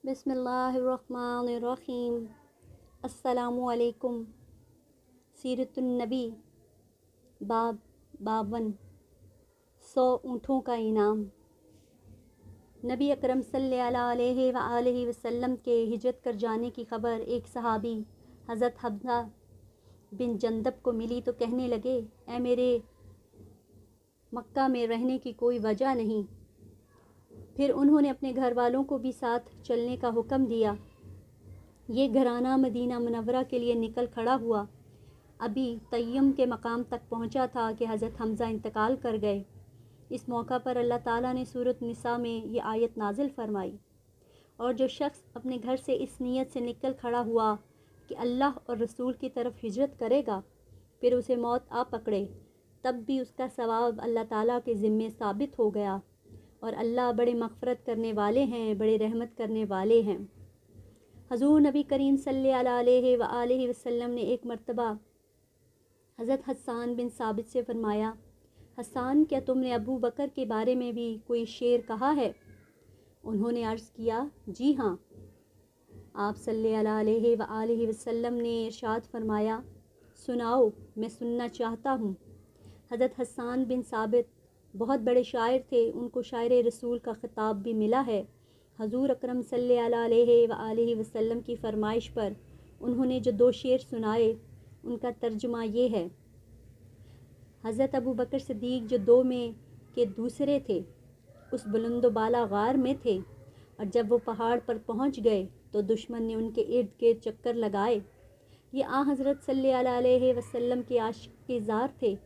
बिस्मिल्लाहिर्रहमानिर्रहीम। अस्सलामुअलैकुम। सीरतुन्नबी बाब 52। 100 ऊँटों का इनाम। नबी अकरम सल्लल्लाहु अलैहि वसल्लम के हिजरत कर जाने की ख़बर एक सहाबी हज़रत हम्ज़ा बिन जंदब को मिली तो कहने लगे, ऐ मेरे मक्का में रहने की कोई वजह नहीं। फिर उन्होंने अपने घर वालों को भी साथ चलने का हुक्म दिया। ये घराना मदीना मुनव्वरा के लिए निकल खड़ा हुआ। अभी तय्यम के मकाम तक पहुंचा था कि हज़रत हम्ज़ा इंतकाल कर गए। इस मौका पर अल्लाह ताला ने सूरत निसा में ये आयत नाजिल फरमाई, और जो शख्स अपने घर से इस नीयत से निकल खड़ा हुआ कि अल्लाह और रसूल की तरफ हिजरत करेगा, फिर उसे मौत आ पकड़े, तब भी उसका सवाब अल्लाह ताला के ज़िम्मे साबित हो गया, और अल्लाह बड़े मग़फ़रत करने वाले हैं, बड़े रहमत करने वाले हैं। हज़ूर नबी करीम सल्लल्लाहु अलैहि वसल्लम ने एक मर्तबा हज़रत हस्सान बिन साबित से फरमाया, हस्सान, क्या तुमने अबू बकर के बारे में भी कोई शेर कहा है? उन्होंने अर्ज़ किया, जी हाँ। आप सल्लल्लाहु अलैहि वसल्लम ने इरशाद फरमाया, सुनाओ, मैं सुनना चाहता हूँ। हज़रत हस्सान बिन साबित बहुत बड़े शायर थे, उनको शायर रसूल का ख़िताब भी मिला है। हज़ूर अकरम सल्लल्लाहु अलैहि वसल्लम की फ़रमाइश पर उन्होंने जो 2 शेर सुनाए, उनका तर्जुमा ये है। हज़रत अबू बकर सिद्दीक़ जो 2 में के दूसरे थे, उस बुलंदोबाला गार में थे, और जब वो पहाड़ पर पहुंच गए तो दुश्मन ने उनके इर्द गिर्द चक्कर लगाए। ये हज़रत सल्लल्लाहु अलैहि वसल्लम के आशिक़ ज़ार थे,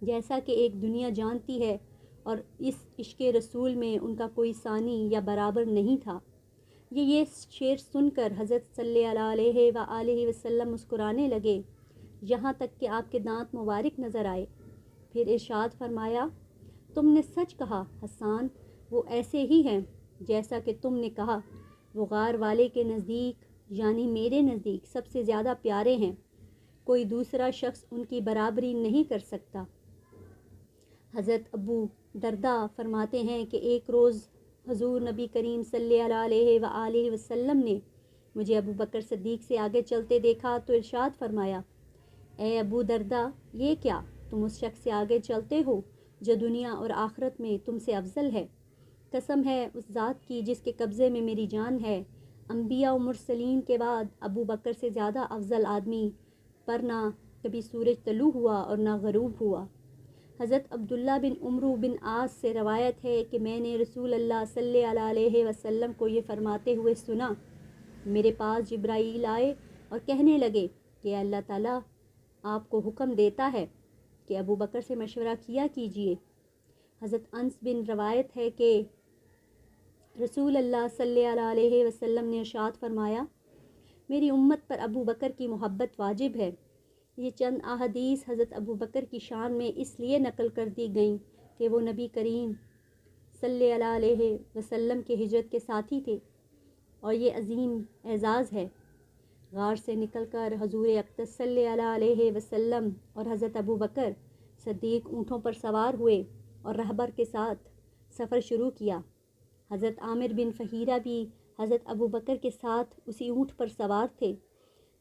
जैसा कि एक दुनिया जानती है, और इस इश्क़ रसूल में उनका कोई सानी या बराबर नहीं था। ये शेर सुनकर हज़रत सल्लल्लाहु अलैहि वसल्लम मुस्कुराने लगे, यहाँ तक कि आपके दांत मुबारक नज़र आए। फिर इरशाद फरमाया, तुमने सच कहा हस्सान, वो ऐसे ही हैं जैसा कि तुमने कहा। वो गार वाले के नज़दीक, यानी मेरे नज़दीक, सबसे ज़्यादा प्यारे हैं। कोई दूसरा शख्स उनकी बराबरी नहीं कर सकता। हज़रत अबू दरदा फरमाते हैं कि एक रोज़ हज़ूर नबी करीम सल्लल्लाहु अलैहि वसल्लम ने मुझे अबू बकर सिद्दीक़ से आगे चलते देखा तो इरशाद फरमाया, ए अबू दरदा, ये क्या, तुम उस शख्स से आगे चलते हो जो दुनिया और आखिरत में तुमसे अफजल है। कसम है उस ज़ात की जिसके कब्ज़े में मेरी जान है, अम्बिया और मुरसलीन के बाद अबू बकर से ज़्यादा अफजल आदमी पर ना कभी सूरज तलू हुआ और ना गरूब हुआ। हज़रत अब्दुल्ला बिन उमरू बिन आस से रवायत है कि मैंने रसूल अल्लाह सल्लल्लाहु अलैहि वसल्लम को ये फरमाते हुए सुना। मेरे पास जिब्राईल आए और कहने लगे कि अल्लाह ताला आपको हुक्म देता है कि अबू बकर से मशवरा किया कीजिए। हज़रत अनस बिन रवायत है कि रसूल अल्लाह सल्लल्लाहु अलैहि वसल्लम ने इरशाद फरमाया, मेरी उम्मत पर अबू बकर की मोहब्बत वाजिब है। ये चंद अहादीस हज़रत अबू बकर की शान में इसलिए नकल कर दी गईं कि वो नबी करीम सल्लल्लाहु अलैहि वसल्लम के हिजरत के साथी थे, और ये अजीम एज़ाज़ है। गार से निकलकर हजूर अक़दस सल्लल्लाहु अलैहि वसल्लम और हज़रत अबू बकर सिद्दीक़ ऊँटों पर सवार हुए और रहबर के साथ सफ़र शुरू किया। हज़रत आमिर बिन फ़हीरा भी हज़रत अबू बकर के साथ उसी ऊँट पर सवार थे।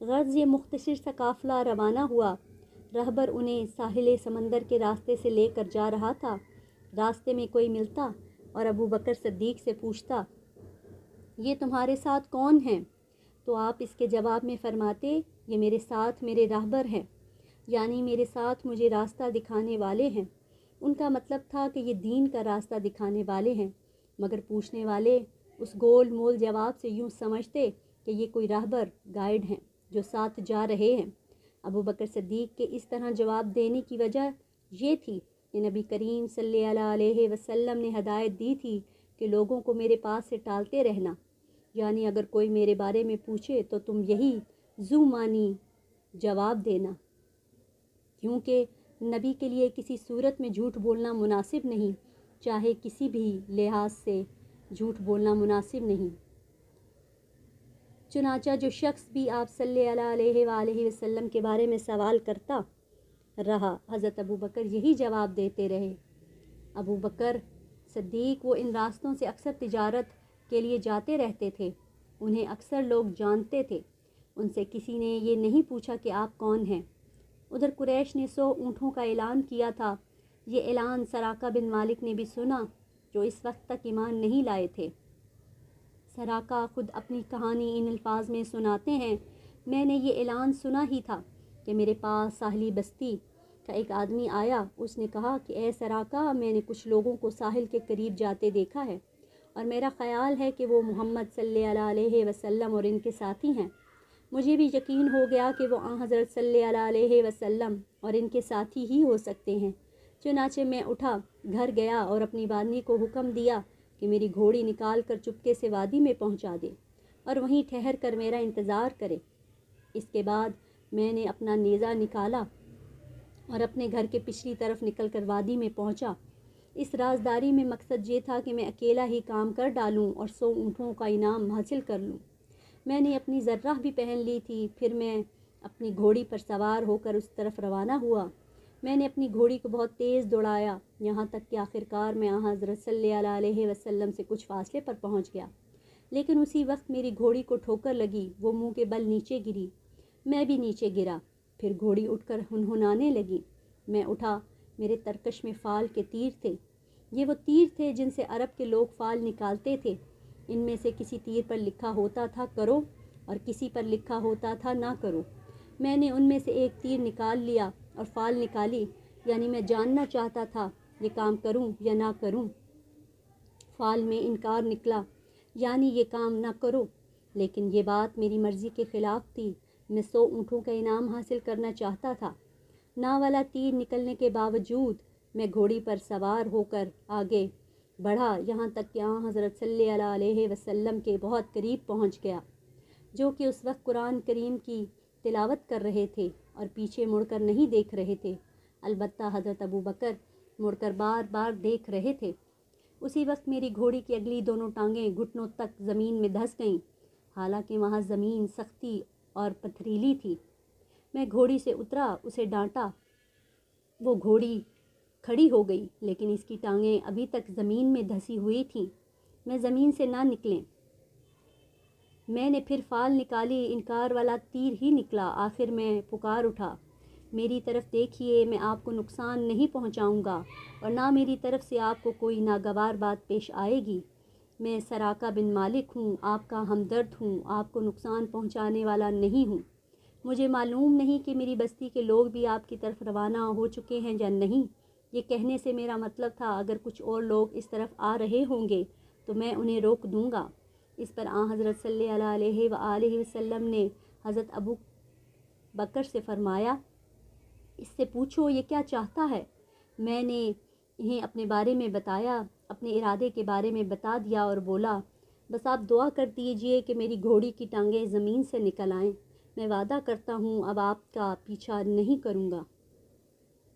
गर्ज़ ये मुख्तसर सा काफ़िला रवाना हुआ। रहबर उन्हें साहिल समंदर के रास्ते से लेकर जा रहा था। रास्ते में कोई मिलता और अबू बकर सिद्दीक़ से पूछता, ये तुम्हारे साथ कौन हैं? तो आप इसके जवाब में फ़रमाते, ये मेरे साथ मेरे रहबर हैं, यानी मेरे साथ मुझे रास्ता दिखाने वाले हैं। उनका मतलब था कि ये दीन का रास्ता दिखाने वाले हैं, मगर पूछने वाले उस गोल मोल जवाब से यूँ समझते कि ये कोई रहबर गाइड हैं जो साथ जा रहे हैं। अबू बकर सिद्दीक़ के इस तरह जवाब देने की वजह ये थी कि नबी करीम सल्लल्लाहु अलैहि वसल्लम ने हदायत दी थी कि लोगों को मेरे पास से टालते रहना, यानी अगर कोई मेरे बारे में पूछे तो तुम यही ज़ुमानी जवाब देना, क्योंकि नबी के लिए किसी सूरत में झूठ बोलना मुनासिब नहीं, चाहे किसी भी लिहाज से झूठ बोलना मुनासिब नहीं। चुनाचा जो शख्स भी आप सल्लल्लाहु अलैहि वसल्लम के बारे में सवाल करता रहा, हज़रत अबू बकर यही जवाब देते रहे। अबू बकर सिद्दीक़ वो इन रास्तों से अक्सर तिजारत के लिए जाते रहते थे। انہیں اکثر لوگ جانتے تھے، ان سے کسی نے یہ نہیں پوچھا کہ آپ کون ہیں۔ ادھر قریش نے 100 اونٹوں کا اعلان کیا تھا۔ یہ اعلان سراقہ بن مالک نے بھی سنا، جو اس وقت تک ایمان نہیں لائے تھے۔ سراقہ خود اپنی کہانی ان الفاظ میں سناتے ہیں، میں نے یہ اعلان سنا ہی تھا کہ میرے پاس ساحلی بستی کا ایک آدمی آیا۔ اس نے کہا کہ اے سراقہ، میں نے کچھ لوگوں کو ساحل کے قریب جاتے دیکھا ہے، اور میرا خیال ہے کہ وہ محمد صلی اللہ علیہ وسلم اور ان کے ساتھی ہیں۔ مجھے بھی یقین ہو گیا کہ وہ حضرت صلی اللہ علیہ وسلم اور ان کے ساتھی ہی ہو سکتے ہیں۔ چنانچہ میں اٹھا، گھر گیا اور اپنی بانی کو حکم دیا کہ میری گھوڑی نکال کر چپکے سے وادی میں پہنچا دے اور وہیں ٹھہر کر میرا انتظار کرے۔ اس کے بعد میں نے اپنا نیزہ نکالا اور اپنے گھر کے پچھلی طرف نکل کر وادی میں پہنچا۔ اس رازداری میں مقصد یہ تھا کہ میں اکیلا ہی کام کر ڈالوں اور 100 اونٹوں کا انعام حاصل کر لوں۔ میں نے اپنی زرہ بھی پہن لی تھی۔ پھر میں اپنی گھوڑی پر سوار ہو کر اس طرف روانہ ہوا۔ میں نے اپنی گھوڑی کو بہت تیز دوڑایا، یہاں تک کہ آخرکار میں حضرت صلی اللہ علیہ وسلم سے کچھ فاصلے پر پہنچ گیا۔ لیکن اسی وقت میری گھوڑی کو ٹھوکر لگی، وہ منہ کے بل نیچے گری، میں بھی نیچے گرا۔ پھر گھوڑی اٹھ کر ہنہنانے لگی۔ میں اٹھا، میرے ترکش میں فال کے تیر تھے۔ یہ وہ تیر تھے جن سے عرب کے لوگ فال نکالتے تھے۔ ان میں سے کسی تیر پر لکھا ہوتا تھا کرو، اور کسی پر لکھا ہوتا تھا نہ کرو۔ میں نے ان میں سے ایک تیر نکال لیا اور فال نکالی، یعنی میں جاننا چاہتا تھا یہ کام کروں یا نہ کروں۔ فال میں انکار نکلا، یعنی یہ کام نہ کرو، لیکن یہ بات میری مرضی کے خلاف تھی۔ میں 100 اونٹوں کا انعام حاصل کرنا چاہتا تھا۔ نا والا تیر نکلنے کے باوجود میں گھوڑی پر سوار ہو کر آگے بڑھا، یہاں تک کہ حضرت صلی اللہ علیہ وسلم کے بہت قریب پہنچ گیا، جو کہ اس وقت قرآن کریم کی تلاوت کر رہے تھے اور پیچھے مڑ کر نہیں دیکھ رہے تھے۔ البتہ حضرت ابو بکر مڑ کر بار بار دیکھ رہے تھے۔ اسی وقت میری گھوڑی کی اگلی دونوں ٹانگیں گھٹنوں تک زمین میں دھس گئیں، حالانکہ وہاں زمین سختی اور پتھریلی تھی۔ میں گھوڑی سے اترا، اسے ڈانٹا۔ وہ گھوڑی کھڑی ہو گئی، لیکن اس کی ٹانگیں ابھی تک زمین میں دھسی ہوئی تھیں۔ میں زمین سے نہ نکلیں۔ میں نے پھر فال نکالی، انکار والا تیر ہی نکلا۔ آخر میں پکار اٹھا، میری طرف دیکھیے، میں آپ کو نقصان نہیں پہنچاؤں گا اور نہ میری طرف سے آپ کو کوئی ناگوار بات پیش آئے گی۔ میں سراقہ بن مالک ہوں، آپ کا ہمدرد ہوں، آپ کو نقصان پہنچانے والا نہیں ہوں۔ مجھے معلوم نہیں کہ میری بستی کے لوگ بھی آپ کی طرف روانہ ہو چکے ہیں یا نہیں۔ یہ کہنے سے میرا مطلب تھا اگر کچھ اور لوگ اس طرف آ رہے ہوں گے تو میں انہیں روک دوں گا۔ اس پر حضرت صلی اللہ علیہ وآلہ وسلم نے حضرت ابو بکر سے فرمایا، اس سے پوچھو یہ کیا چاہتا ہے۔ میں نے انہیں اپنے بارے میں بتایا، اپنے ارادے کے بارے میں بتا دیا اور بولا، بس آپ دعا کر دیجئے کہ میری گھوڑی کی ٹانگیں زمین سے نکل آئیں۔ میں وعدہ کرتا ہوں اب آپ کا پیچھا نہیں کروں گا۔